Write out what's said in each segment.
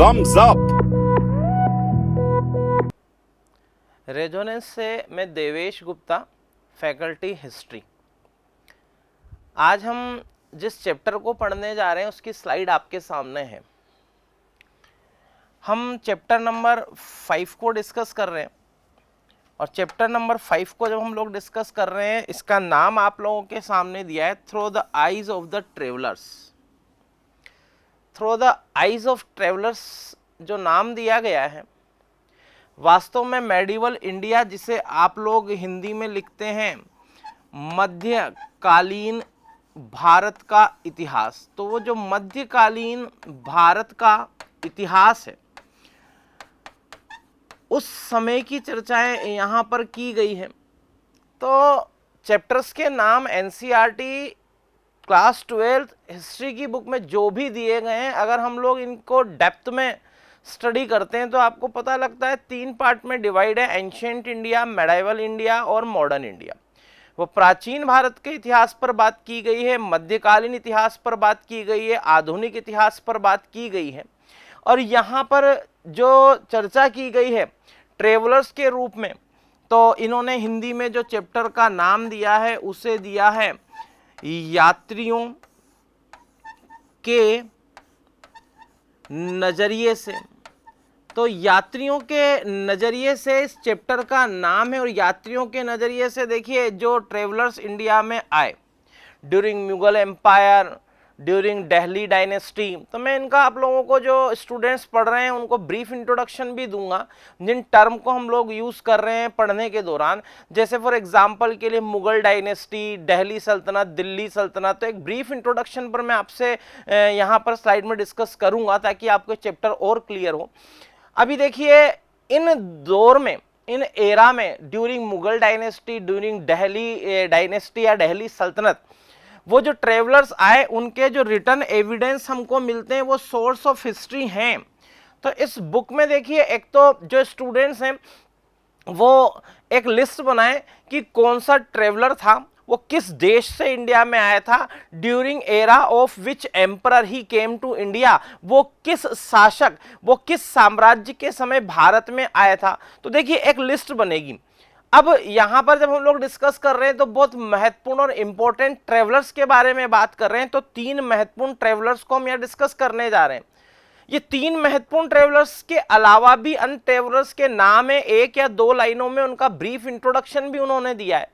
Thumbs up. Resonance से मैं Devesh Gupta, faculty history. आज हम जिस चैप्टर को पढ़ने जा रहे हैं उसकी स्लाइड आपके सामने है। हम चैप्टर नंबर 5 को डिस्कस कर रहे हैं और चैप्टर नंबर 5 को जब हम लोग डिस्कस कर रहे हैं, इसका नाम आप लोगों के सामने दिया है through the eyes of the travellers. Through the eyes of travellers जो नाम दिया गया है, वास्तव में मेडिवल इंडिया, जिसे आप लोग हिंदी में लिखते हैं मध्यकालीन भारत का इतिहास, तो वो जो मध्यकालीन भारत का इतिहास है उस समय की चर्चाएं यहाँ पर की गई है। तो चैप्टर्स के नाम एनसीईआरटी क्लास 12 हिस्ट्री की बुक में जो भी दिए गए हैं, अगर हम लोग इनको डेप्थ में स्टडी करते हैं तो आपको पता लगता है 3 पार्ट में डिवाइड है। एंशिएंट इंडिया, मेडाइवल इंडिया और मॉडर्न इंडिया। वो प्राचीन भारत के इतिहास पर बात की गई है, मध्यकालीन इतिहास पर बात की गई है, आधुनिक इतिहास पर बात की गई है। और यहाँ पर जो चर्चा की गई है ट्रेवलर्स के रूप में, तो इन्होंने हिंदी में जो चैप्टर का नाम दिया है उसे दिया है यात्रियों के नजरिए से। तो यात्रियों के नजरिए से इस चैप्टर का नाम है। और यात्रियों के नजरिए से देखिए, जो ट्रेवलर्स इंडिया में आए during Mughal empire, during Delhi dynasty, तो मैं इनका आप लोगों को जो स्टूडेंट्स पढ़ रहे हैं उनको ब्रीफ इंट्रोडक्शन भी दूंगा, जिन टर्म को हम लोग यूज़ कर रहे हैं पढ़ने के दौरान। जैसे फॉर एग्जांपल के लिए मुगल डायनेस्टी, दिल्ली सल्तनत, दिल्ली सल्तनत, तो एक ब्रीफ इंट्रोडक्शन पर मैं आपसे यहाँ पर स्लाइड में डिस्कस करूँगा ताकि आपको चैप्टर और क्लियर हो। अभी देखिए, इन दौर में, इन एरा में, during Mughal dynasty, during Delhi dynasty या दिल्ली सल्तनत, वो जो ट्रेवलर्स आए उनके जो रिटर्न एविडेंस हमको मिलते हैं वो सोर्स ऑफ हिस्ट्री हैं। तो इस बुक में देखिए, एक तो जो स्टूडेंट्स हैं वो एक लिस्ट बनाए कि कौन सा ट्रेवलर था, वो किस देश से इंडिया में आया था, during era of which emperor he came to India, वो किस शासक, वो किस साम्राज्य के समय भारत में आया था। तो देखिए एक लिस्ट बनेगी। अब यहाँ पर जब हम लोग डिस्कस कर रहे हैं तो बहुत महत्वपूर्ण और इंपॉर्टेंट ट्रेवलर्स के बारे में बात कर रहे हैं। तो 3 महत्वपूर्ण ट्रेवलर्स को हम यहाँ डिस्कस करने जा रहे हैं। ये 3 महत्वपूर्ण ट्रेवलर्स के अलावा भी अन्य ट्रेवलर्स के नाम है, 1 या 2 लाइनों में उनका ब्रीफ इंट्रोडक्शन भी उन्होंने दिया है।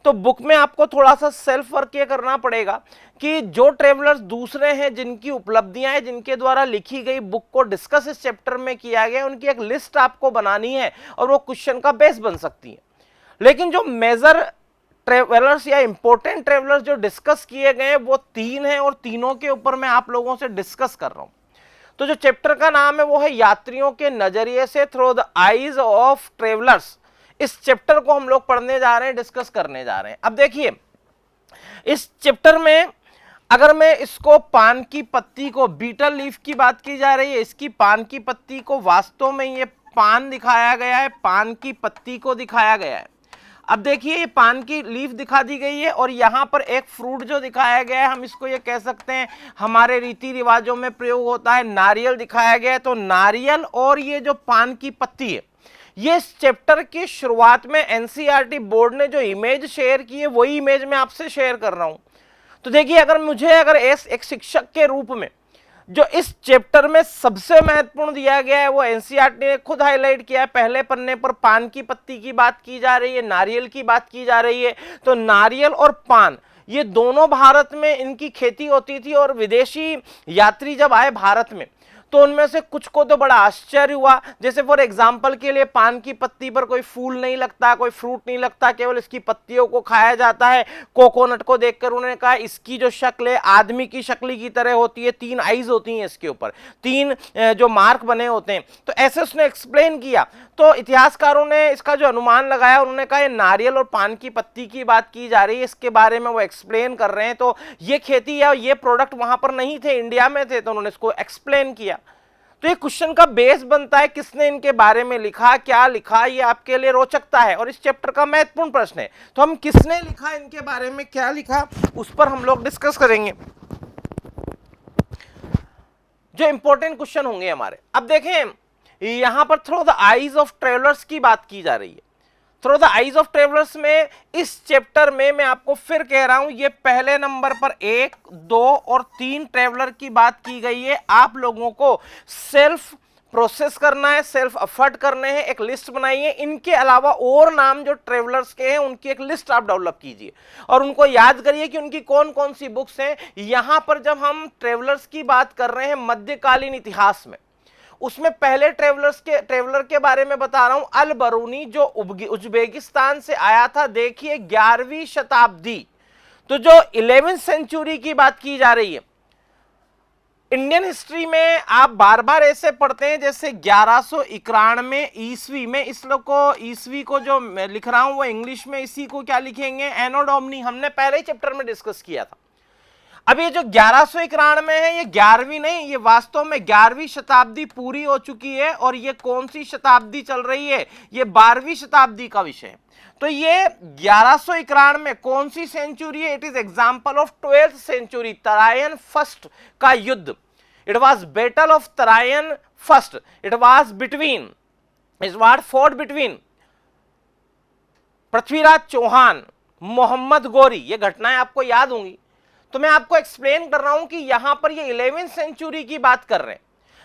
तो बुक में आपको थोड़ा सा सेल्फ वर्क ये करना पड़ेगा कि जो ट्रेवलर्स दूसरे हैं, जिनकी उपलब्धियां हैं, जिनके द्वारा लिखी गई बुक को डिस्कस इस चैप्टर में किया गया, उनकी एक लिस्ट आपको बनानी है और वो क्वेश्चन का बेस बन सकती है। लेकिन जो मेजर ट्रेवलर्स या इंपॉर्टेंट ट्रेवलर्स जो डिस्कस किए गए हैं वो 3 हैं और तीनों के ऊपर मैं आप लोगों से डिस्कस कर रहा हूं। तो जो चैप्टर का नाम है वो है यात्रियों के नजरिए से, through the eyes of travellers. इस चैप्टर को हम लोग पढ़ने जा रहे हैं, डिस्कस करने जा रहे हैं। अब देखिए, इस चैप्टर में अगर मैं इसको पान की पत्ती को, बीटल लीफ की बात की जा रही है, इसकी पान की पत्ती को, वास्तव में ये पान दिखाया गया है, पान की पत्ती को दिखाया गया है। अब देखिए, ये पान की लीफ दिखा दी गई है और यहाँ पर एक फ्रूट जो दिखाया गया है, हम इसको ये कह सकते हैं, हमारे रीति रिवाजों में प्रयोग होता है, नारियल दिखाया गया है। तो नारियल और ये जो पान की पत्ती है, ये इस चैप्टर की शुरुआत में एनसीईआरटी बोर्ड ने जो इमेज शेयर की है वही इमेज मैं आपसे शेयर कर रहा हूं। तो देखिए, अगर एक शिक्षक के रूप में जो इस चैप्टर में सबसे महत्वपूर्ण दिया गया है वो एनसीईआरटी ने खुद हाईलाइट किया है। पहले पन्ने पर पान की पत्ती की बात की जा रही है, नारियल की बात की जा रही है। तो नारियल और पान, ये दोनों भारत में इनकी खेती होती थी और विदेशी यात्री जब आए भारत में तो उनमें से कुछ को तो बड़ा आश्चर्य हुआ। जैसे फॉर एग्जाम्पल के लिए, पान की पत्ती पर कोई फूल नहीं लगता, कोई फ्रूट नहीं लगता, केवल इसकी पत्तियों को खाया जाता है। कोकोनट को देखकर उन्होंने कहा इसकी जो शक्ल है आदमी की शक्ल की तरह होती है, 3 आईज होती हैं इसके ऊपर, 3 जो मार्क बने होते हैं। तो ऐसे उसने एक्सप्लेन किया। तो इतिहासकारों ने इसका जो अनुमान लगाया, उन्होंने कहा ये नारियल और पान की पत्ती की बात की जा रही है, इसके बारे में वो एक्सप्लेन कर रहे हैं। तो ये खेती या ये प्रोडक्ट वहां पर नहीं थे, इंडिया में थे, तो उन्होंने इसको एक्सप्लेन किया। तो ये क्वेश्चन का बेस बनता है, किसने इनके बारे में लिखा, क्या लिखा, ये आपके लिए रोचकता है और इस चैप्टर का महत्वपूर्ण प्रश्न है। तो हम किसने लिखा, इनके बारे में क्या लिखा, उस पर हम लोग डिस्कस करेंगे। जो इंपॉर्टेंट क्वेश्चन होंगे हमारे। अब देखें यहां पर through the eyes of travellers की बात की जा रही है। Through the eyes of travellers में इस चैप्टर में मैं आपको फिर कह रहा हूं, ये पहले नंबर पर 1, 2 और 3 ट्रेवलर की बात की गई है। आप लोगों को सेल्फ प्रोसेस करना है, सेल्फ एफर्ट करने हैं, एक लिस्ट बनाइए। इनके अलावा और नाम जो ट्रेवलर्स के हैं उनकी एक लिस्ट आप डेवलप कीजिए और उनको याद करिए कि उनकी कौन कौन सी बुक्स हैं। यहां पर जब हम ट्रेवलर्स की बात कर रहे हैं मध्यकालीन इतिहास में, उसमें पहले ट्रेवलर के बारे में बता रहा हूं, अल बरूनी, जो उज्बेकिस्तान से आया था। देखिए 11वीं शताब्दी, तो जो 11वीं सेंचुरी की बात की जा रही है। इंडियन हिस्ट्री में आप बार बार ऐसे पढ़ते हैं जैसे 1191 ईस्वी में, इस लोग को ईस्वी को जो मैं लिख रहा हूं वो इंग्लिश में इसी को क्या लिखेंगे, एनो डोमिनी। हमने पहले ही चैप्टर में डिस्कस किया था। अब ये जो 1191 है ये 11वीं नहीं, ये वास्तव में 11वीं शताब्दी पूरी हो चुकी है और ये कौन सी शताब्दी चल रही है, ये 12वीं शताब्दी का विषय है। तो ये 1191 में कौन सी सेंचुरी है, it is example of 12th century, Tarain first का युद्ध। It was battle of Tarain first, it was between, it was fought between Prithviraj Chauhan, Mohammad Ghori. ये घटनाएं आपको याद होंगी। तो मैं आपको एक्सप्लेन कर रहा हूं कि यहां पर ये 11वीं सेंचुरी की बात कर रहे हैं।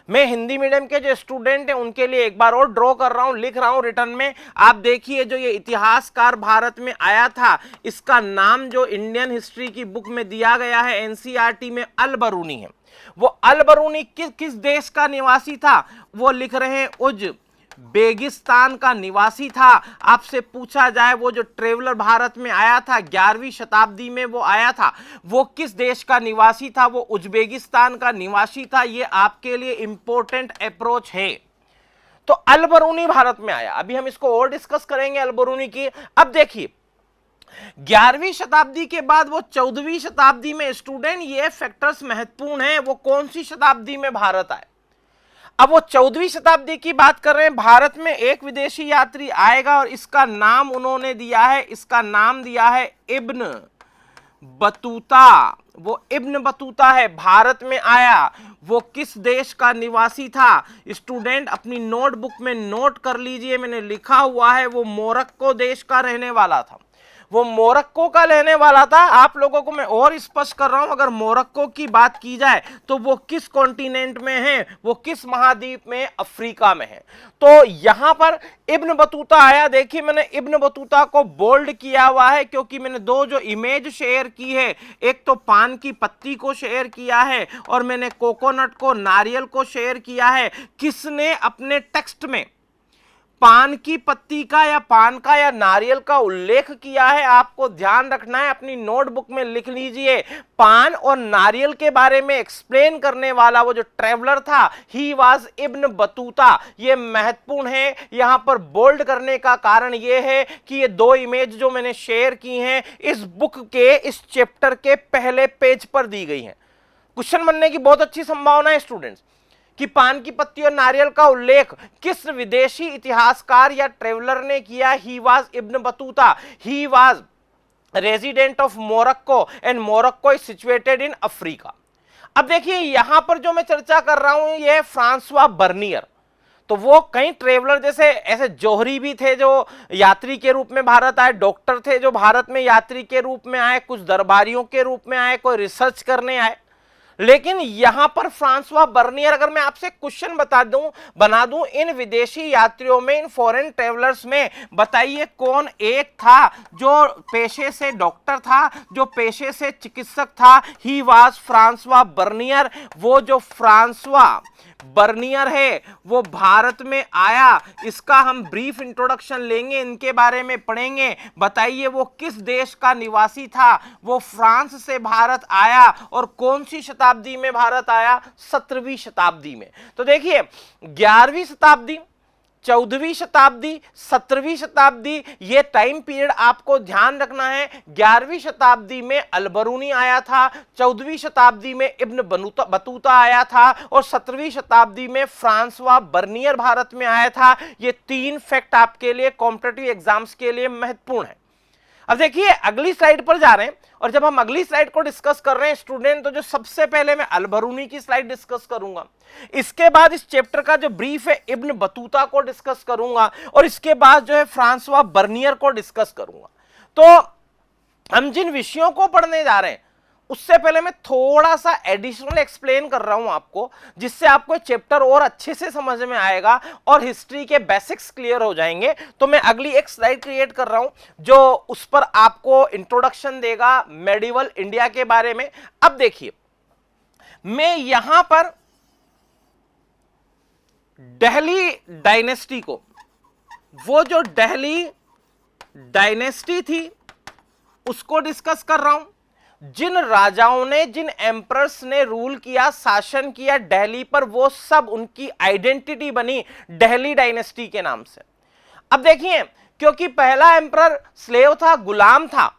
मैं हिंदी मीडियम के जो स्टूडेंट हैं उनके लिए एक बार और ड्रॉ कर रहा हूं, लिख रहा हूं रिटर्न में। आप देखिए जो ये इतिहासकार भारत में आया था, इसका नाम जो इंडियन हिस्ट्री की बुक में दिया गया है एनसीईआरटी में, अल बरूनी है। वो अल बरूनी किस देश का निवासी था, वो लिख रहे हैं उज्बेकिस्तान का निवासी था। आपसे पूछा जाए वो जो ट्रेवलर भारत में आया था 11वीं शताब्दी में वो आया था, वो किस देश का निवासी था, वो उज्बेकिस्तान का निवासी था। ये आपके लिए इंपॉर्टेंट अप्रोच है। तो अल बरूनी भारत में आया। अभी हम इसको और डिस्कस करेंगे अल बरूनी की। अब देखिए 11वीं शताब्दी के बाद वो 14वीं शताब्दी में, स्टूडेंट ये फैक्टर्स महत्वपूर्ण हैं, वो कौन सी शताब्दी में भारत आए। अब वो 14वीं शताब्दी की बात कर रहे हैं। भारत में एक विदेशी यात्री आएगा और इसका नाम उन्होंने दिया है, इसका नाम दिया है इब्न बतूता। वो इब्न बतूता है, भारत में आया। वो किस देश का निवासी था, स्टूडेंट अपनी नोटबुक में नोट कर लीजिए, मैंने लिखा हुआ है वो मोरक्को देश का रहने वाला था। वो मोरक्को का रहने वाला था। आप लोगों को मैं और स्पष्ट कर रहा हूं, अगर मोरक्को की बात की जाए तो वो किस कॉन्टिनेंट में है, वो किस महाद्वीप में, अफ्रीका में है। तो यहां पर इब्न बतूता आया। देखिए मैंने इब्न बतूता को बोल्ड किया हुआ है क्योंकि मैंने दो जो इमेज शेयर की है, एक तो पान की पत्ती को शेयर किया है और मैंने कोकोनट को, नारियल को शेयर किया है। किसने अपने टेक्स्ट में पान की पत्ती का या पान का या नारियल का उल्लेख किया है, आपको ध्यान रखना है, अपनी नोटबुक में लिख लीजिए। पान और नारियल के बारे में एक्सप्लेन करने वाला वो जो ट्रेवलर था, ही वाज इब्न बतूता। ये महत्वपूर्ण है। यहां पर बोल्ड करने का कारण ये है कि ये दो इमेज जो मैंने शेयर की हैं इस बुक के इस चैप्टर के पहले पेज पर दी गई हैं। क्वेश्चन बनने की बहुत अच्छी संभावना है स्टूडेंट्स कि पान की पत्ती और नारियल का उल्लेख किस विदेशी इतिहासकार या ट्रेवलर ने किया। He was Ibn Battuta, he was resident of Morocco and Morocco is situated in Africa. अब देखिए यहां पर जो मैं चर्चा कर रहा हूं ये फ्रांसवा बर्नियर। तो वो कई ट्रेवलर जैसे ऐसे जौहरी भी थे जो यात्री के रूप में भारत आए, डॉक्टर थे जो भारत में यात्री के रूप में आए, कुछ दरबारियों के रूप में आए, कोई रिसर्च करने आए। लेकिन यहां पर फ्रांसवा बर्नियर, अगर मैं आपसे क्वेश्चन बना दूं इन विदेशी यात्रियों में, इन फॉरेन ट्रेवलर्स में, बताइए कौन एक था जो पेशे से डॉक्टर था, जो पेशे से चिकित्सक था। He was Francois Bernier. वो जो फ्रांसवा बर्नियर है वो भारत में आया। इसका हम ब्रीफ इंट्रोडक्शन लेंगे, इनके बारे में पढ़ेंगे। बताइए वो किस देश का निवासी था। वो फ्रांस से भारत आया और कौन सी शताब्दी में भारत आया, 17वीं शताब्दी में। तो देखिए 11वीं शताब्दी, 14वीं शताब्दी, 17वीं शताब्दी, ये टाइम पीरियड आपको ध्यान रखना है। 11वीं शताब्दी में अल बरूनी आया था, 14वीं शताब्दी में इब्न बतूता आया था और 17वीं शताब्दी में फ्रांसवा बर्नियर भारत में आया था। ये तीन फैक्ट आपके लिए कॉम्पिटिटिव एग्जाम्स के लिए महत्वपूर्ण है। अब देखिए अगली स्लाइड पर जा रहे हैं, और जब हम अगली स्लाइड को डिस्कस कर रहे हैं स्टूडेंट, तो जो सबसे पहले मैं अल-बरूनी की स्लाइड डिस्कस करूंगा, इसके बाद इस चैप्टर का जो ब्रीफ है इब्न बतूता को डिस्कस करूंगा, और इसके बाद जो है फ्रांसवा बर्नियर को डिस्कस करूंगा। तो हम जिन विषयों को पढ़ने जा रहे हैं उससे पहले मैं थोड़ा सा एडिशनल एक्सप्लेन कर रहा हूं आपको, जिससे आपको चैप्टर और अच्छे से समझ में आएगा और हिस्ट्री के बेसिक्स क्लियर हो जाएंगे। तो मैं अगली एक स्लाइड क्रिएट कर रहा हूं जो उस पर आपको इंट्रोडक्शन देगा मेडिवल इंडिया के बारे में। अब देखिए मैं यहां पर दिल्ली डायनेस्टी को, वो जो दिल्ली डायनेस्टी थी उसको डिस्कस कर रहा हूं। जिन राजाओं ने, जिन एम्परर्स ने रूल किया, शासन किया दिल्ली पर, वो सब उनकी आइडेंटिटी बनी दिल्ली डायनेस्टी के नाम से। अब देखिए क्योंकि पहला एम्परर स्लेव था, गुलाम था,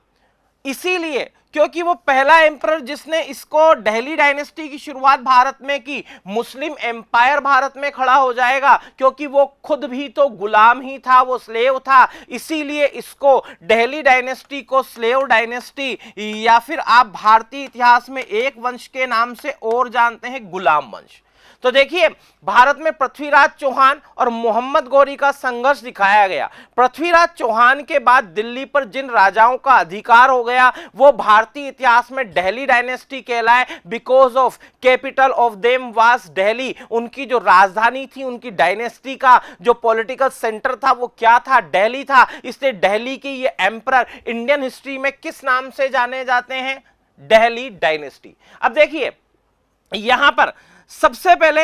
इसीलिए क्योंकि वो पहला एम्परर जिसने इसको दिल्ली डायनेस्टी की शुरुआत भारत में की, मुस्लिम एम्पायर भारत में खड़ा हो जाएगा, क्योंकि वो खुद भी तो गुलाम ही था, वो स्लेव था, इसीलिए इसको दिल्ली डायनेस्टी को स्लेव डायनेस्टी, या फिर आप भारतीय इतिहास में एक वंश के नाम से और जानते हैं, गुलाम वंश। तो देखिए भारत में पृथ्वीराज चौहान और मोहम्मद गौरी का संघर्ष दिखाया गया। पृथ्वीराज चौहान के बाद दिल्ली पर जिन राजाओं का अधिकार हो गया वो भारतीय इतिहास में दिल्ली डायनेस्टी कहलाए, because of capital of them was Delhi. उनकी जो राजधानी थी, उनकी डायनेस्टी का जो पॉलिटिकल सेंटर था वो क्या था, दिल्ली था। इसलिए दिल्ली की ये एम्परर इंडियन हिस्ट्री में किस नाम से जाने जाते हैं, दिल्ली डायनेस्टी। अब देखिए यहां पर सबसे पहले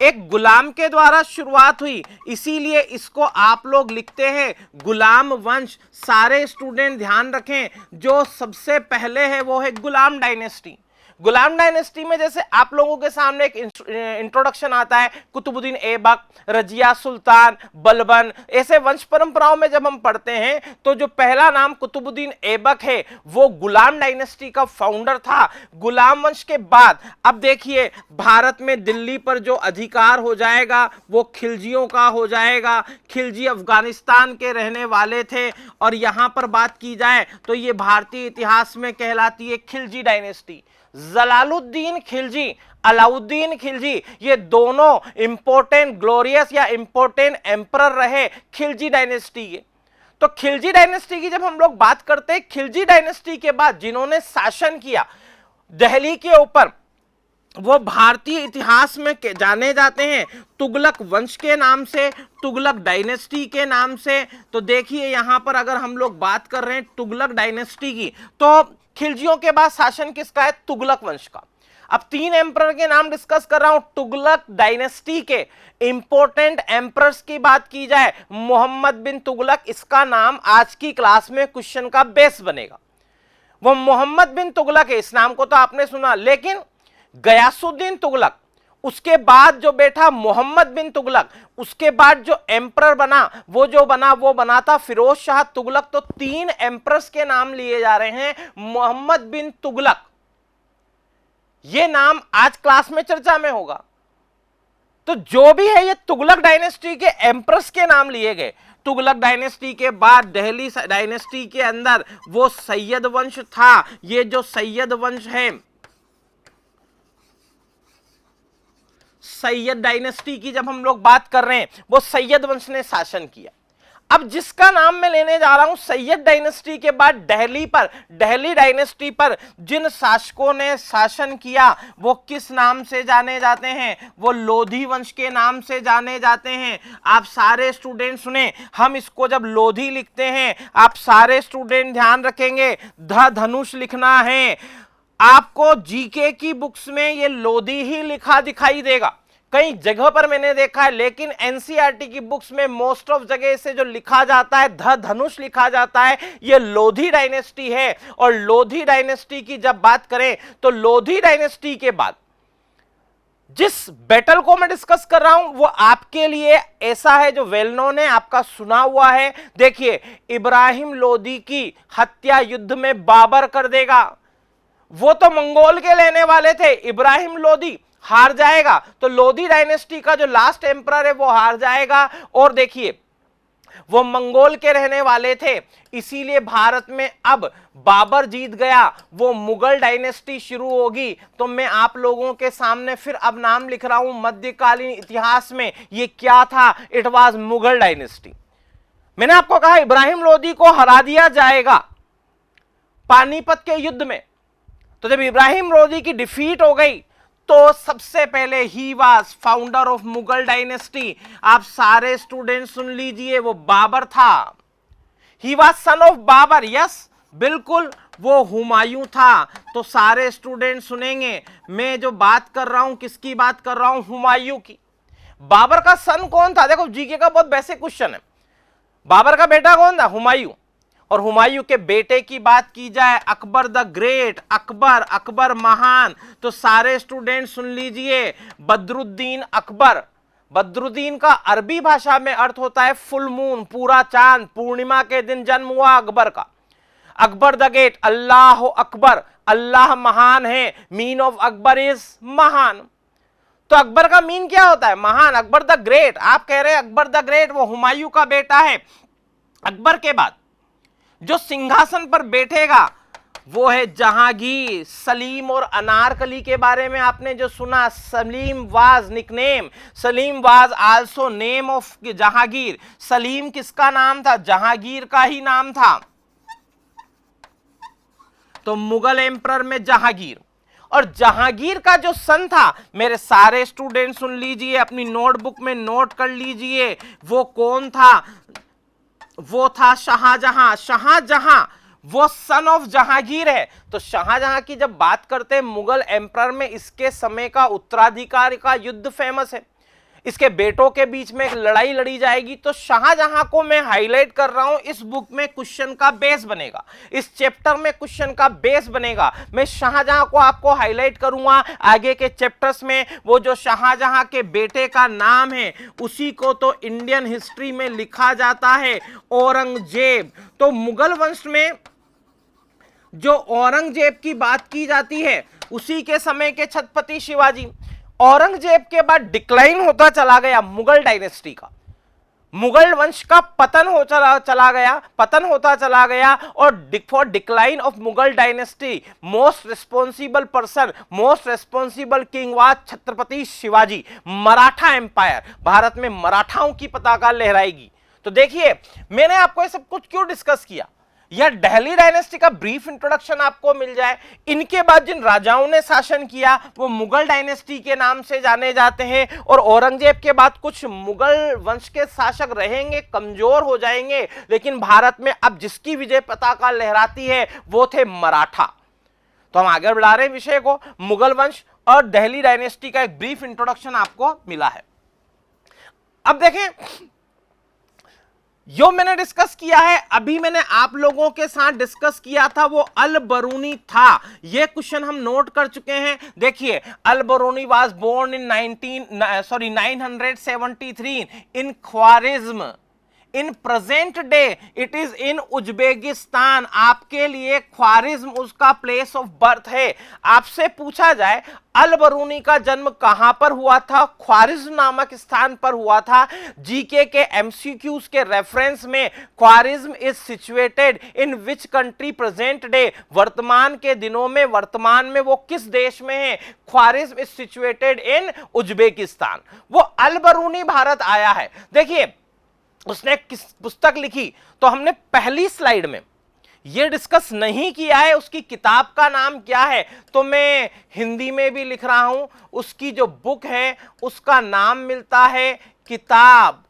एक गुलाम के द्वारा शुरुआत हुई, इसीलिए इसको आप लोग लिखते हैं गुलाम वंश। सारे स्टूडेंट ध्यान रखें, जो सबसे पहले है वो है गुलाम डायनेस्टी। गुलाम डायनेस्टी में जैसे आप लोगों के सामने एक इंट्रोडक्शन आता है, कुतुबुद्दीन ऐबक, रजिया सुल्तान, बलबन, ऐसे वंश परंपराओं में जब हम पढ़ते हैं तो जो पहला नाम कुतुबुद्दीन ऐबक है वो गुलाम डायनेस्टी का फाउंडर था। गुलाम वंश के बाद अब देखिए भारत में दिल्ली पर जो अधिकार हो जाएगा वो खिलजियों का हो जाएगा। खिलजी अफगानिस्तान के रहने वाले थे, और यहां पर बात की जाए तो ये भारतीय इतिहास में कहलाती है खिलजी डायनेस्टी। जलालुद्दीन खिलजी, अलाउद्दीन खिलजी, ये दोनों इंपॉर्टेंट ग्लोरियस या इंपॉर्टेंट एम्परर रहे खिलजी डायनेस्टी के। तो खिलजी डायनेस्टी की जब हम लोग बात करते हैं, खिलजी डायनेस्टी के बाद जिन्होंने शासन किया दिल्ली के ऊपर वो भारतीय इतिहास में जाने जाते हैं तुगलक वंश के नाम से, तुगलक डायनेस्टी के नाम से। तो देखिए यहां पर अगर हम लोग बात कर रहे हैं तुगलक डायनेस्टी की, तो खिलजियों के बाद शासन किसका है, तुगलक वंश का। अब तीन एम्परर के नाम डिस्कस कर रहा हूं तुगलक डायनेस्टी के। इंपॉर्टेंट एम्परर्स की बात की जाए, मोहम्मद बिन तुगलक, इसका नाम आज की क्लास में क्वेश्चन का बेस बनेगा। वो मोहम्मद बिन तुगलक है, इस नाम को तो आपने सुना, लेकिन गयासुद्दीन तुगलक, उसके बाद जो बैठा मोहम्मद बिन तुगलक, उसके बाद जो एम्परर बना वो बना था फिरोज शाह तुगलक। तो तीन एम्परर्स के नाम लिए जा रहे हैं। मोहम्मद बिन तुगलक, ये नाम आज क्लास में चर्चा में होगा। तो जो भी है ये तुगलक डायनेस्टी के एम्परर्स के नाम लिए गए। तुगलक डायनेस्टी के बाद दिल्ली डायनेस्टी के अंदर वो सैयद वंश था। ये जो सैयद वंश है, सैयद डायनेस्टी की जब हम लोग बात कर रहे हैं, वो सैयद वंश ने शासन किया। अब जिसका नाम मैं लेने जा रहा हूं सैयद डायनेस्टी के बाद दिल्ली डायनेस्टी पर जिन शासकों ने शासन किया वो किस नाम से जाने जाते हैं, वो लोधी वंश के नाम से जाने जाते हैं। आप सारे स्टूडेंट सुने, हम इसको जब लोधी लिखते हैं, आप सारे स्टूडेंट ध्यान रखेंगे, धनुष लिखना है। आपको जीके की बुक्स में ये लोधी ही लिखा दिखाई देगा, कई जगह पर मैंने देखा है, लेकिन एनसीईआरटी की बुक्स में मोस्ट ऑफ जगह से जो लिखा जाता है धनुष लिखा जाता है, ये लोधी डायनेस्टी है। और लोधी डायनेस्टी की जब बात करें तो लोधी डायनेस्टी के बाद जिस बैटल को मैं डिस्कस कर रहा हूं वो आपके लिए ऐसा है जो वेल नोन है, आपका सुना हुआ है। देखिए इब्राहिम लोदी की हत्या युद्ध में बाबर कर देगा। वो तो मंगोल के लेने वाले थे, इब्राहिम लोदी हार जाएगा, तो लोधी डायनेस्टी का जो लास्ट एम्परर है वो हार जाएगा। और देखिए वो मंगोल के रहने वाले थे, इसीलिए भारत में अब बाबर जीत गया, वो मुगल डायनेस्टी शुरू होगी। तो मैं आप लोगों के सामने फिर अब नाम लिख रहा हूं, मध्यकालीन इतिहास में ये क्या था, इट वाज मुगल डायनेस्टी। मैंने आपको कहा इब्राहिम लोदी को हरा दिया जाएगा पानीपत के युद्ध में, तो जब इब्राहिम लोदी की डिफीट हो गई तो सबसे पहले he was founder of Mughal dynasty. आप सारे स्टूडेंट सुन लीजिए, वो बाबर था। He was son of Babur, yes बिल्कुल वो हुमायूं था। तो सारे स्टूडेंट सुनेंगे, मैं जो बात कर रहा हूं किसकी बात कर रहा हूं, हुमायूं की। बाबर का सन कौन था, देखो जीके का बहुत बेसिक क्वेश्चन है। बाबर का बेटा कौन था, हुमायूं। और हुमायूं के बेटे की बात की जाए, अकबर द ग्रेट, अकबर, अकबर महान। तो सारे स्टूडेंट सुन लीजिए, बदरुद्दीन अकबर। बदरुद्दीन का अरबी भाषा में अर्थ होता है फुल मून, पूरा चांद, पूर्णिमा के दिन जन्म हुआ अकबर का। अकबर द ग्रेट, अल्लाह अकबर, अल्लाह महान है, मीन ऑफ अकबर इज महान। तो अकबर का मीन क्या होता है, महान। अकबर द ग्रेट, आप कह रहे हैं अकबर द ग्रेट, वो हुमायूं का बेटा है। अकबर के बाद जो सिंहासन पर बैठेगा वो है जहांगीर। सलीम और अनारकली के बारे में आपने जो सुना, Salim was nickname, Salim was also name of Jahangir. Salim किसका नाम था, जहांगीर का ही नाम था। तो मुगल एम्परर में जहांगीर, और जहांगीर का जो सन था, मेरे सारे स्टूडेंट सुन लीजिए, अपनी नोटबुक में नोट कर लीजिए, वो कौन था, वो था शाहजहां। शाहजहां वो सन ऑफ जहांगीर है। तो शाहजहां की जब बात करते हैं मुगल एम्परर में, इसके समय का उत्तराधिकारी का युद्ध फेमस है, इसके बेटों के बीच में एक लड़ाई लड़ी जाएगी। तो शाहजहां को मैं हाईलाइट कर रहा हूं, इस बुक में क्वेश्चन का बेस बनेगा, इस चैप्टर में क्वेश्चन का बेस बनेगा। मैं शाहजहां को आपको हाईलाइट करूंगा आगे के चैप्टर्स में। वो जो शाहजहां के बेटे का नाम है उसी को तो इंडियन हिस्ट्री में लिखा जाता है औरंगजेब। तो मुगल वंश में जो औरंगजेब की बात की जाती है, उसी के समय के छत्रपति शिवाजी। औरंगजेब के बाद डिक्लाइन होता चला गया मुगल डायनेस्टी का, मुगल वंश का पतन होता चला गया। और for decline of Mughal dynasty most responsible person, most responsible king was Chhatrapati Shivaji. Maratha empire, Bharat में मराठाओं की पताका लहराएगी। तो देखिए मैंने आपको ये सब कुछ क्यों डिस्कस किया, या दिल्ली डायनेस्टी का ब्रीफ इंट्रोडक्शन आपको मिल जाए। इनके बाद जिन राजाओं ने शासन किया वो मुगल डायनेस्टी के नाम से जाने जाते हैं, और औरंगजेब के बाद कुछ मुगल वंश के शासक रहेंगे, कमजोर हो जाएंगे, लेकिन भारत में अब जिसकी विजय पताका लहराती है वो थे मराठा। तो हम आगे बढ़ा रहे हैं विषय को, मुगल वंश और दिल्ली डायनेस्टी का एक ब्रीफ इंट्रोडक्शन आपको मिला है। अब देखें जो मैंने डिस्कस किया है, अभी मैंने आप लोगों के साथ डिस्कस किया था वो अल बरूनी था। ये क्वेश्चन हम नोट कर चुके हैं। देखिए Al Biruni was born in 973 in Khwarazm. In present day it is in Uzbekistan. आपके लिए ख्वारिज्म उसका प्लेस ऑफ बर्थ है। आपसे पूछा जाए अल बरूनी का जन्म कहां पर हुआ था, ख्वारिज्म नामक स्थान पर हुआ था। जीके के एमसीक्यूज के रेफरेंस में Khwarezm is situated in which country present day, वर्तमान के दिनों में, वर्तमान में वो किस देश में है, Khwarezm is situated in Uzbekistan. वो अल बरूनी भारत आया है। देखिए उसने किस पुस्तक लिखी, तो हमने पहली स्लाइड में यह डिस्कस नहीं किया है उसकी किताब का नाम क्या है, तो मैं हिंदी में भी लिख रहा हूं। उसकी जो बुक है उसका नाम मिलता है किताब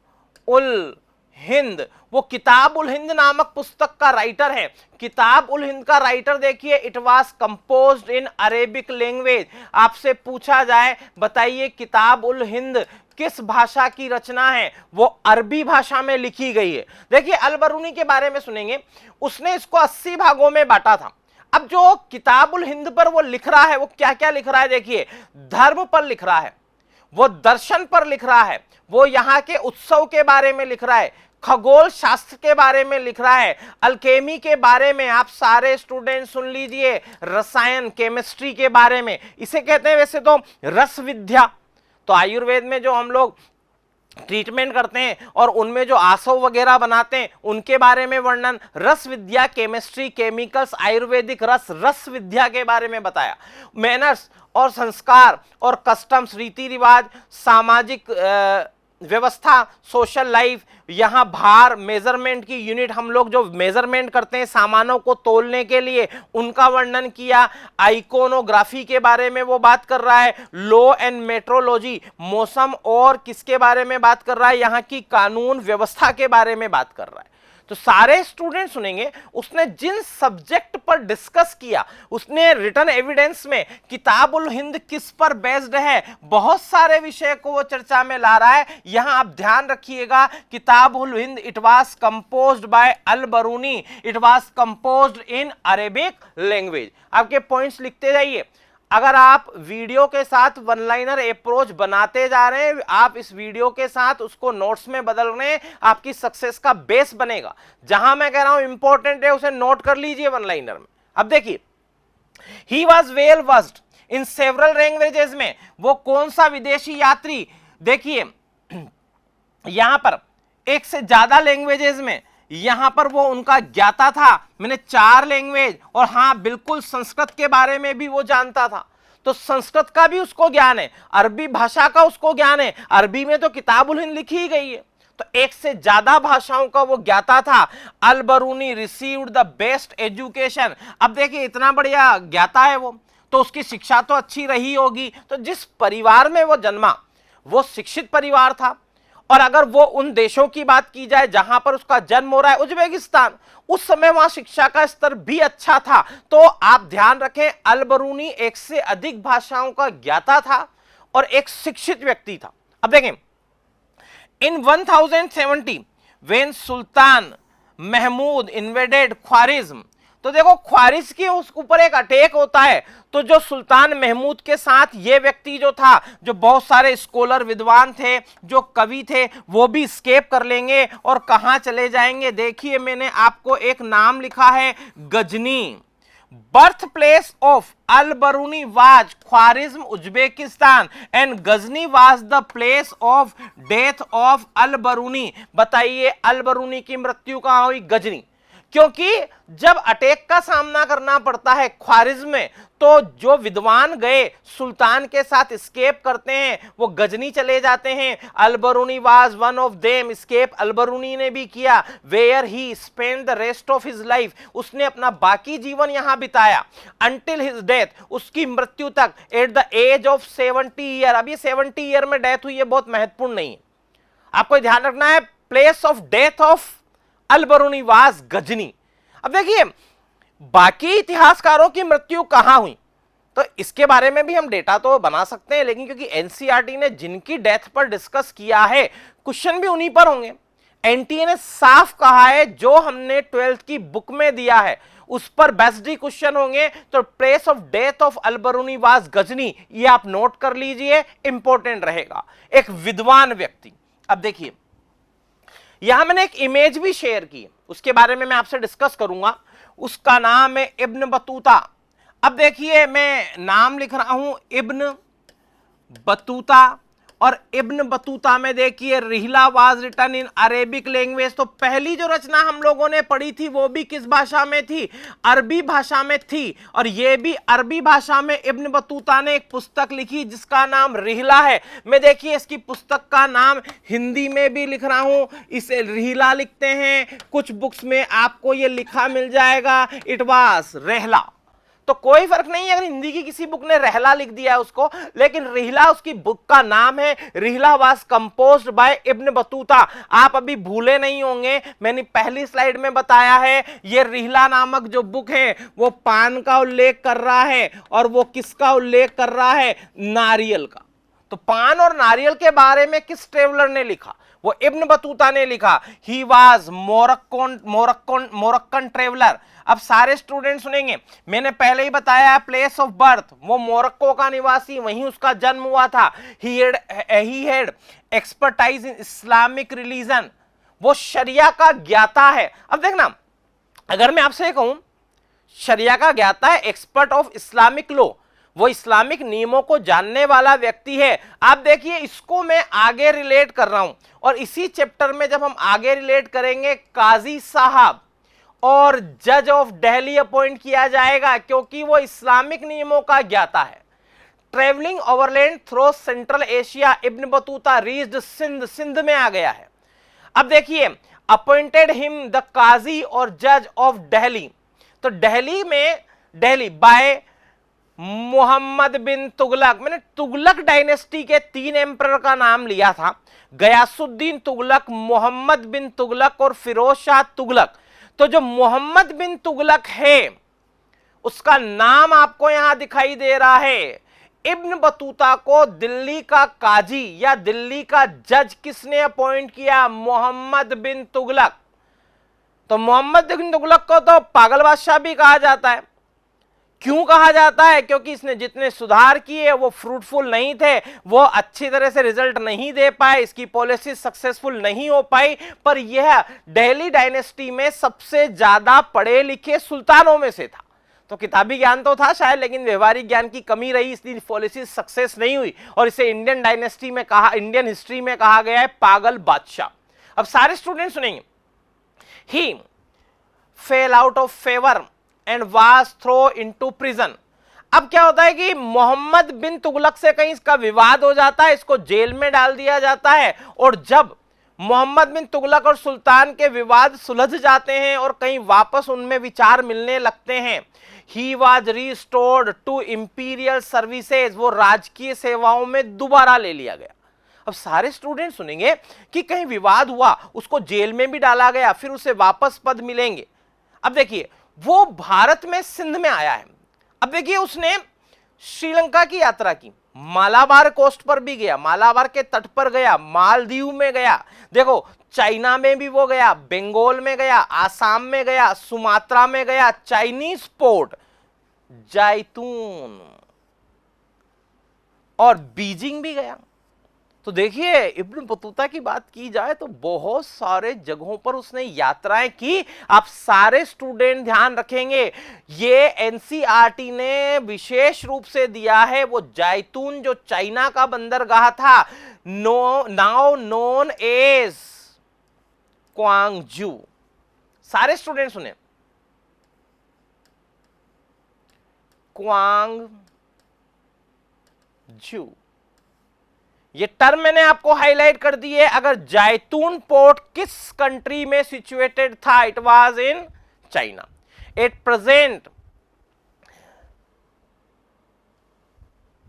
उल हिंद। वो किताब उल हिंद नामक पुस्तक का राइटर है। किताब उल हिंद का राइटर देखिए, it was composed in Arabic language. आपसे पूछा जाए बताइए किताब उल हिंद किस भाषा की रचना है, वो अरबी भाषा में लिखी गई है। देखिए अल बरूनी के बारे में सुनेंगे, उसने इसको 80 भागों में बांटा था। अब जो किताब उल हिंद पर वो लिख रहा है वो क्या क्या लिख रहा है, देखिए धर्म पर लिख रहा है, वो दर्शन पर लिख रहा है, वो यहाँ के उत्सव के बारे में लिख रहा है, खगोल शास्त्र के बारे में लिख रहा है, अल्केमी के बारे में। आप सारे स्टूडेंट सुन लीजिए, रसायन केमिस्ट्री के बारे में। इसे कहते हैं वैसे तो रस विद्या। तो आयुर्वेद में जो हम लोग ट्रीटमेंट करते हैं और उनमें जो आसव वगैरह बनाते हैं उनके बारे में वर्णन, रस विद्या, केमिस्ट्री, केमिकल्स, आयुर्वेदिक रस विद्या के बारे में बताया, मैनर्स और संस्कार और कस्टम्स, रीति रिवाज, सामाजिक व्यवस्था, सोशल लाइफ, यहाँ भार, मेजरमेंट की यूनिट, हम लोग जो मेजरमेंट करते हैं सामानों को तोलने के लिए, उनका वर्णन किया, आइकोनोग्राफी के बारे में वो बात कर रहा है, लॉ एंड मेट्रोलॉजी, मौसम और किसके बारे में बात कर रहा है, यहाँ की कानून व्यवस्था के बारे में बात कर रहा है। तो सारे स्टूडेंट सुनेंगे उसने जिन सब्जेक्ट पर डिस्कस किया, उसने रिटन एविडेंस में किताबुल हिंद किस पर बेस्ड है, बहुत सारे विषय को वो चर्चा में ला रहा है। यहां आप ध्यान रखिएगा, Kitabul Hind it was composed by Al Biruni, it was composed in Arabic language. आपके पॉइंट्स लिखते जाइए। अगर आप वीडियो के साथ वन लाइनर अप्रोच बनाते जा रहे हैं, आप इस वीडियो के साथ उसको नोट्स में बदल रहे हैं, आपकी सक्सेस का बेस बनेगा। जहां मैं कह रहा हूं इंपॉर्टेंट है उसे नोट कर लीजिए वन लाइनर में। अब देखिए, he was well versed in several languages में, वो कौन सा विदेशी यात्री, देखिए यहां पर एक से ज्यादा लैंग्वेजेस में यहां पर वो उनका ज्ञाता था। मैंने 4 लैंग्वेज, और हाँ बिल्कुल संस्कृत के बारे में भी वो जानता था, तो संस्कृत का भी उसको ज्ञान है, अरबी भाषा का उसको ज्ञान है, अरबी में तो किताबुल हिंद लिखी ही गई है, तो एक से ज्यादा भाषाओं का वो ज्ञाता था। Al Biruni received the best education. अब देखिए इतना बढ़िया ज्ञाता है वो, तो उसकी शिक्षा तो अच्छी रही होगी। तो जिस परिवार में वो जन्मा वो शिक्षित परिवार था। और अगर वो उन देशों की बात की जाए जहां पर उसका जन्म हो रहा है, उज्बेकिस्तान, उस समय वहां शिक्षा का स्तर भी अच्छा था। तो आप ध्यान रखें, अल बरूनी एक से अधिक भाषाओं का ज्ञाता था और एक शिक्षित व्यक्ति था। अब देखें, in 1070 when sultan Mahmud invaded Khwarizm, तो देखो ख्वारिज के उस ऊपर एक अटैक होता है, तो जो सुल्तान महमूद के साथ ये व्यक्ति जो था, जो बहुत सारे स्कॉलर विद्वान थे, जो कवि थे, वो भी स्केप कर लेंगे और कहां चले जाएंगे। देखिए मैंने आपको एक नाम लिखा है, Ghazni. Birth place of Al Biruni was Khwarizm Uzbekistan and Ghazni was the place of death of Al Biruni. बताइए अल बरूनी की मृत्यु कहां हुई? गजनी। क्योंकि जब अटैक का सामना करना पड़ता है ख्वारिज्म में, तो जो विद्वान गए सुल्तान के साथ स्केप करते हैं वो गजनी चले जाते हैं। Al Biruni was one of them. Escape Al Biruni ने भी किया। Where he spend the rest of his life, उसने अपना बाकी जीवन यहां बिताया। अंटिल हिज डेथ, उसकी मृत्यु तक, at the age of 70 year. अब ये 70 ईयर में डेथ हुई है, बहुत महत्वपूर्ण नहीं है, आपको ध्यान रखना है। Place of death of Al Biruni was Ghazni. अब देखिए बाकी इतिहासकारों की मृत्यु कहां हुई, तो इसके बारे में भी हम डेटा तो बना सकते हैं, लेकिन क्योंकि एनसीईआरटी ने जिनकी डेथ पर डिस्कस किया है, क्वेश्चन भी उन्हीं पर होंगे। एनटीए ने साफ कहा है जो हमने 12th की बुक में दिया है उस पर बेस्ड ही क्वेश्चन होंगे। तो place of death of Al Biruni was Ghazni, ये आप नोट कर लीजिए, इंपॉर्टेंट रहेगा। एक विद्वान व्यक्ति। अब देखिए यहां मैंने एक इमेज भी शेयर की, उसके बारे में मैं आपसे डिस्कस करूंगा। उसका नाम है इब्न बतूता। अब देखिए मैं नाम लिख रहा हूं इब्न बतूता, और इब्न बतूता में देखिए Rihla was written in Arabic language. तो पहली जो रचना हम लोगों ने पढ़ी थी वो भी किस भाषा में थी? अरबी भाषा में थी। और ये भी अरबी भाषा में इब्न बतूता ने एक पुस्तक लिखी जिसका नाम रिहला है। मैं देखिए इसकी पुस्तक का नाम हिंदी में भी लिख रहा हूं, इसे रिहला लिखते हैं, कुछ बुक्स में आपको ये लिखा मिल जाएगा इट वाज रहला। तो कोई फर्क नहीं है अगर हिंदी की किसी बुक ने रहला लिख दिया है उसको, लेकिन रिहला उसकी बुक का नाम है। Rihla was composed by Ibn Battuta. आप अभी भूले नहीं होंगे, मैंने पहली स्लाइड में बताया है, ये रिहला नामक जो बुक है वो पान का उल्लेख कर रहा है, और वो किसका उल्लेख कर रहा है? नारियल का। तो पान और नारियल के बारे में किस ट्रेवलर ने लिखा? वो इब्न बतूता ने लिखा। He was Moroccan traveller. अब सारे स्टूडेंट सुनेंगे, मैंने पहले ही बताया प्लेस ऑफ बर्थ, वो मोरक्को का निवासी, वहीं उसका जन्म हुआ था। He had expertise in Islamic religion, वो शरिया का ज्ञाता है। अब देखना, अगर मैं आपसे कहूं शरिया का ज्ञाता है, एक्सपर्ट ऑफ इस्लामिक लॉ, वो इस्लामिक नियमों को जानने वाला व्यक्ति है। आप देखिए इसको मैं आगे रिलेट कर रहा हूं और इसी चैप्टर में जब हम आगे रिलेट करेंगे काजी साहब और जज ऑफ दिल्ली अपॉइंट किया जाएगा क्योंकि वो इस्लामिक नियमों का ज्ञाता है। Travelling overland through Central Asia, Ibn Battuta reached Sindh, Sindh में आ गया है। अब देखिए अपॉइंटेड हिम द काजी और जज ऑफ दिल्ली, तो दिल्ली में दिल्ली बाय मोहम्मद बिन तुगलक। मैंने तुगलक डायनेस्टी के 3 एम्परर का नाम लिया था, गयासुद्दीन तुगलक, मोहम्मद बिन तुगलक और फिरोज शाह तुगलक। तो जो मोहम्मद बिन तुगलक है उसका नाम आपको यहां दिखाई दे रहा है। इब्न बतूता को दिल्ली का काजी या दिल्ली का जज किसने अपॉइंट किया? मोहम्मद बिन तुगलक। तो मोहम्मद बिन तुगलक को तो पागल बादशाह भी कहा जाता है। क्यों कहा जाता है? क्योंकि इसने जितने सुधार किए वो फ्रूटफुल नहीं थे, वो अच्छी तरह से रिजल्ट नहीं दे पाए, इसकी पॉलिसी सक्सेसफुल नहीं हो पाई। पर यह दिल्ली डायनेस्टी में सबसे ज्यादा पढ़े लिखे सुल्तानों में से था। तो किताबी ज्ञान तो था शायद, लेकिन व्यवहारिक ज्ञान की कमी रही, इसलिए पॉलिसी सक्सेस नहीं हुई और इसे इंडियन डायनेस्टी में कहा, इंडियन हिस्ट्री में कहा गया है पागल बादशाह। अब सारे स्टूडेंट सुनेंगे। He fell out of favour and was throw into prison. अब क्या होता है कि मोहम्मद बिन तुगलक से कहीं इसका विवाद हो जाता है, इसको जेल में डाल दिया जाता है और जब मोहम्मद बिन तुगलक और सुल्तान के विवाद सुलझ जाते हैं और कहीं वापस उनमें विचार मिलने लगते हैं, he was restored to imperial services, वो राजकीय सेवाओं में दोबारा ले लिया गया। अब सारे स्टूडेंट सुनेंगे कि कहीं विवाद हुआ, उसको जेल में भी डाला गया, फिर उसे वापस पद मिलेंगे। अब देखिए वो भारत में सिंध में आया है। अब देखिए उसने श्रीलंका की यात्रा की, मालाबार कोस्ट पर भी गया, मालाबार के तट पर गया, मालदीव में गया, देखो चाइना में भी वो गया, बंगाल में गया, आसाम में गया, सुमात्रा में गया, चाइनीज पोर्ट जैतून और बीजिंग भी गया। तो देखिए इब्न बतूता की बात की जाए तो बहुत सारे जगहों पर उसने यात्राएं की। आप सारे स्टूडेंट ध्यान रखेंगे, ये एनसीईआरटी ने विशेष रूप से दिया है। वो जैतून जो चाइना का बंदरगाह था, नाउ नोन एज क्वांगजू। सारे स्टूडेंट सुने, क्वांगजू ये टर्म मैंने आपको हाईलाइट कर दी है। अगर जैतून पोर्ट किस कंट्री में सिचुएटेड था? It was in China. At present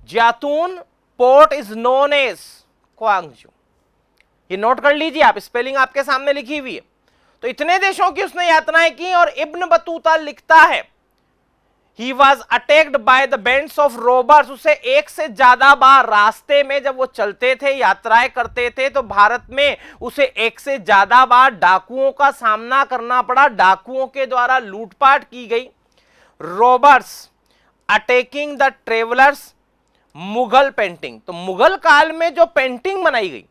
जैतून पोर्ट इज नोन एज क्वांगजू। ये नोट कर लीजिए आप, स्पेलिंग आपके सामने लिखी हुई है। तो इतने देशों की उसने यात्राएं की और इब्न बतूता लिखता है He was attacked by the bands of robbers। उसे एक से ज्यादा बार रास्ते में जब वो चलते थे, यात्राएं करते थे, तो भारत में उसे एक से ज्यादा बार डाकुओं का सामना करना पड़ा। डाकुओं के द्वारा लूटपाट की गई। Robbers attacking the travellers. Mughal painting, तो मुगल काल में जो पेंटिंग बनाई गई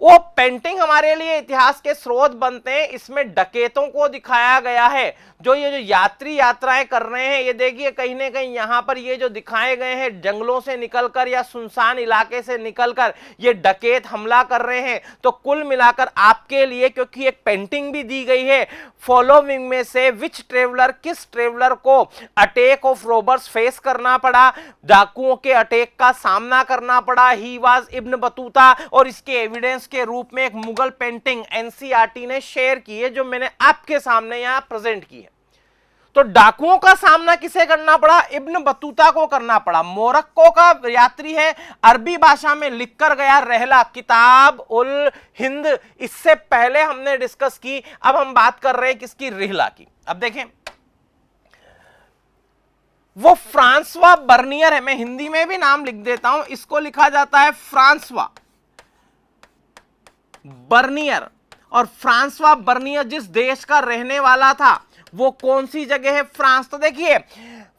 वो पेंटिंग हमारे लिए इतिहास के स्रोत बनते हैं। इसमें डकैतों को दिखाया गया है, जो ये जो यात्री यात्राएं कर रहे हैं। ये देखिए कहीं ना कहीं यहां पर ये जो दिखाए गए हैं, जंगलों से निकलकर या सुनसान इलाके से निकलकर ये डकैत हमला कर रहे हैं। तो कुल मिलाकर आपके लिए, क्योंकि एक पेंटिंग भी दी गई है, फॉलोइंग में से विच ट्रेवलर, किस ट्रेवलर को अटैक ऑफ रॉबर्स फेस करना पड़ा, डाकुओं के अटैक का सामना करना पड़ा? He was Ibn Battuta. और इसके एविडेंस के रूप में एक मुगल पेंटिंग एनसीईआरटी ने शेयर की है, जो मैंने आपके सामने यहां प्रेजेंट की है। तो डाकुओं का सामना किसे करना पड़ा? इब्न बतूता को करना पड़ा। मोरक्को का यात्री है, अरबी भाषा में लिखकर गया रहला, किताब उल हिंद, इससे पहले हमने डिस्कस की। अब हम बात कर रहे हैं किसकी? रिहला की। अब देखें वो फ्रांसवा बर्नियर है, मैं हिंदी में भी नाम लिख देता हूं, इसको लिखा जाता है फ्रांसवा बर्नियर। और फ्रांसवा बर्नियर जिस देश का रहने वाला था वो कौन सी जगह है? फ्रांस। तो देखिए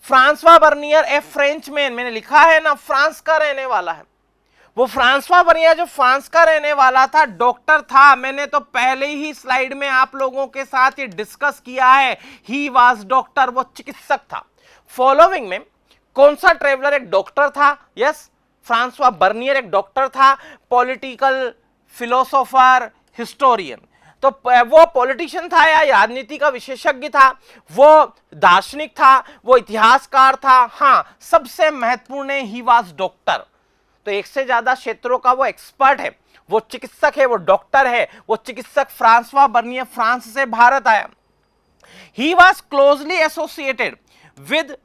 फ्रांसवा बर्नियर ए फ्रेंचमैन, मैंने लिखा है ना, फ्रांस का रहने वाला है। वो फ्रांसवा बर्नियर जो फ्रांस का रहने वाला था, डॉक्टर था। मैंने तो पहले ही स्लाइड में आप लोगों के साथ ये डिस्कस किया है। ही वाज डॉक्टर, वो चिकित्सक था। फॉलोइंग में कौन सा ट्रेवलर? एक डॉक्टर था, यस, फ्रांसवा बर्नियर एक डॉक्टर था, पॉलिटिकल फिलोसोफर, हिस्टोरियन। तो वो पॉलिटिशियन था या राजनीति का विशेषज्ञ था, वो दार्शनिक था, वो इतिहासकार था, हाँ, सबसे महत्वपूर्ण है ही वाज डॉक्टर। तो एक से ज्यादा क्षेत्रों का वो एक्सपर्ट है, वो चिकित्सक है, वो डॉक्टर है, वो चिकित्सक फ्रांसवा बर्नियर फ्रांस से भारत आया। He was closely associated with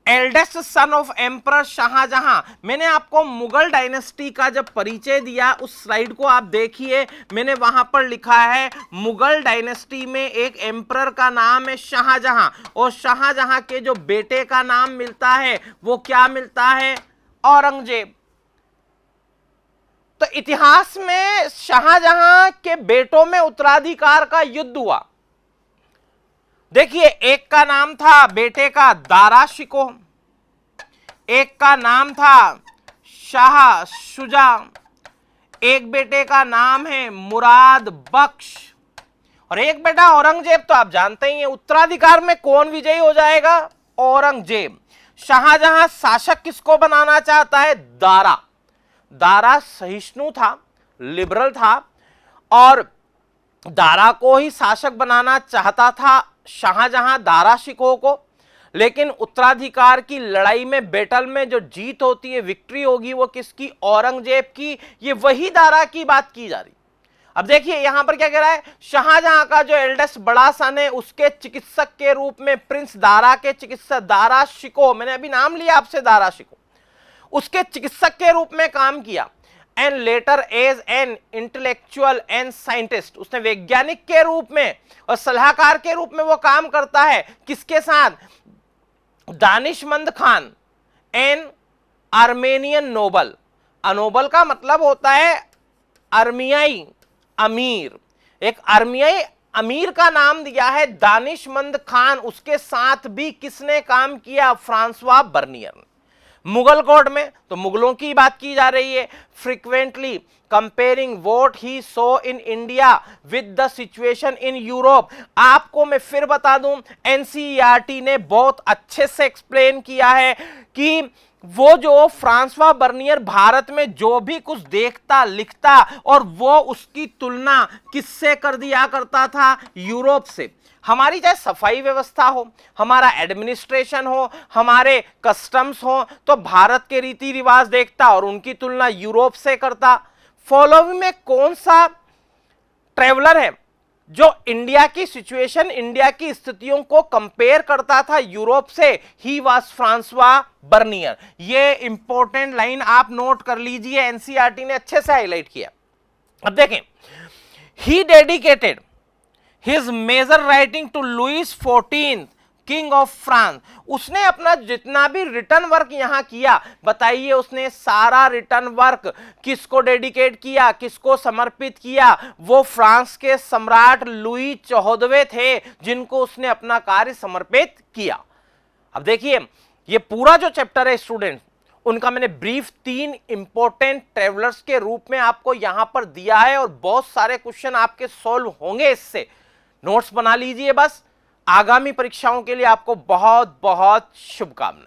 eldest son of emperor Shahjahan. मैंने आपको मुगल डायनेस्टी का जब परिचय दिया, उस स्लाइड को आप देखिए, मैंने वहां पर लिखा है मुगल डायनेस्टी में एक एम्परर का नाम है शाहजहां, और शाहजहां के जो बेटे का नाम मिलता है वो क्या मिलता है? औरंगजेब। तो इतिहास में शाहजहां के बेटों में उत्तराधिकार का युद्ध हुआ। देखिए, एक का नाम था बेटे का दारा शिकोह, एक का नाम था शाह शुजा, एक बेटे का नाम है मुराद बख्श, और एक बेटा औरंगजेब। तो आप जानते ही हैं उत्तराधिकार में कौन विजयी हो जाएगा? औरंगजेब। शाहजहां शासक किसको बनाना चाहता है? दारा। दारा सहिष्णु था, लिबरल था, और दारा को ही शासक बनाना चाहता था शाहजहां दारा शिकोह को। लेकिन उत्तराधिकार की लड़ाई में, बैटल में जो जीत होती है, विक्ट्री होगी, वो किसकी? औरंगजेब की। ये वही दारा की बात की जा रही। अब देखिए यहां पर क्या कह रहा है, शाहजहां का जो एल्डेस्ट बड़ा सन है, उसके चिकित्सक के रूप में प्रिंस दारा के चिकित्सक दारा शिकोह, मैंने अभी नाम लिया आपसे दारा शिकोह, उसके चिकित्सक के रूप में काम किया। And later as an intellectual and scientist, उसने वैज्ञानिक के रूप में और सलाहकार के रूप में वो काम करता है। किसके साथ? Danishmand Khan an Armenian noble. Noble का मतलब होता है अर्मियाई अमीर। एक अर्मियाई अमीर का नाम दिया है दानिशमंद खान। उसके साथ भी किसने काम किया? फ्रांसवा बर्नियर ने। मुगल कोर्ट में तो मुगलों की बात की जा रही है। Frequently comparing what he so in India with the situation in Europe. आपको मैं फिर बता दूं, एनसीईआरटी ने बहुत अच्छे से एक्सप्लेन किया है कि वो जो फ्रांसवा बर्नियर भारत में जो भी कुछ देखता लिखता, और वो उसकी तुलना किससे कर दिया करता था? यूरोप से। हमारी चाहे सफाई व्यवस्था हो, हमारा एडमिनिस्ट्रेशन हो, हमारे कस्टम्स हो, तो भारत के रीति रिवाज देखता और उनकी तुलना यूरोप से करता। फॉलोइंग में कौन सा ट्रेवलर है जो इंडिया की सिचुएशन, इंडिया की स्थितियों को कंपेयर करता था यूरोप से? He was Francois Bernier. ये इंपॉर्टेंट लाइन आप नोट कर लीजिए, एनसीईआरटी ने अच्छे से हाईलाइट किया। अब देखें, he dedicated his major writing to Louis 14 king of France. उसने अपना जितना भी रिटर्न वर्क यहां किया, बताइए उसने सारा रिटर्न वर्क किसको डेडिकेट किया, किसको समर्पित किया? वो फ्रांस के सम्राट लुई 14वें थे जिनको उसने अपना कार्य समर्पित किया। अब देखिए, ये पूरा जो चैप्टर है स्टूडेंट, उनका मैंने ब्रीफ 3 इंपॉर्टेंट ट्रेवलर्स के रूप में आपको यहां पर दिया है, और बहुत सारे क्वेश्चन आपके सॉल्व होंगे इससे। नोट्स बना लीजिए बस। आगामी परीक्षाओं के लिए आपको बहुत बहुत शुभकामनाएं।